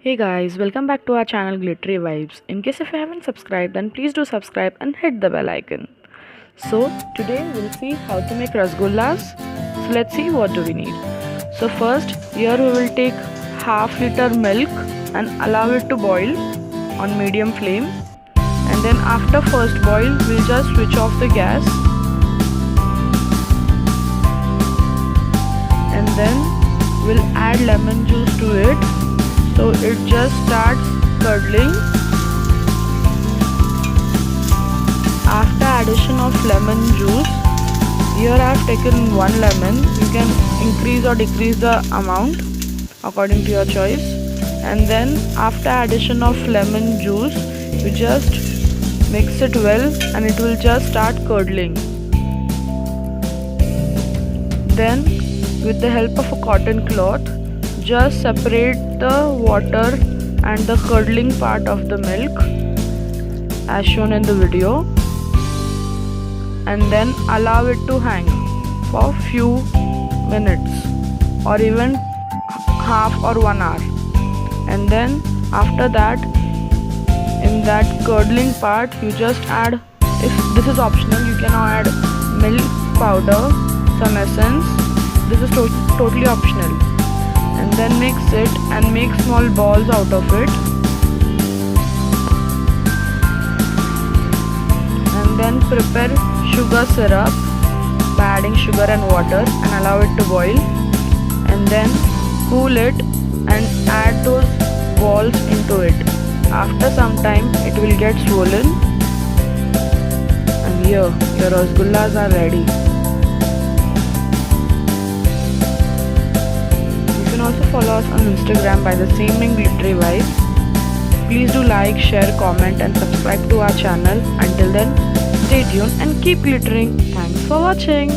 Hey guys, welcome back to our channel Glittery Vibes. In case if you haven't subscribed, then please do subscribe and hit the bell icon. So today we'll see how to make rasgullas. So let's see what do we need. So first here we will take half liter milk and allow it to boil on medium flame. And then after first boil, we'll just switch off the gas. And then we'll add lemon juice to it. So it just starts curdling. After addition of lemon juice, here I have taken 1 lemon. You can increase or decrease the amount according to your choice. And then after addition of lemon juice, you just mix it well and it will just start curdling. Then with the help of a cotton cloth, just separate the water and the curdling part of the milk as shown in the video, and then allow it to hang for few minutes or even half or 1 hour. And then after that, in that curdling part, you just add, if this is optional, you can add milk powder, some essence. This is totally optional. And then mix it and make small balls out of it, and then prepare sugar syrup by adding sugar and water and allow it to boil, and then cool it and add those balls into it. After some time it will get swollen, and here your rasgullas are ready. You can also follow us on Instagram by the same name Glittery Vibes. Please do like, share, comment and subscribe to our channel. Until then, stay tuned and keep glittering. Thanks for watching.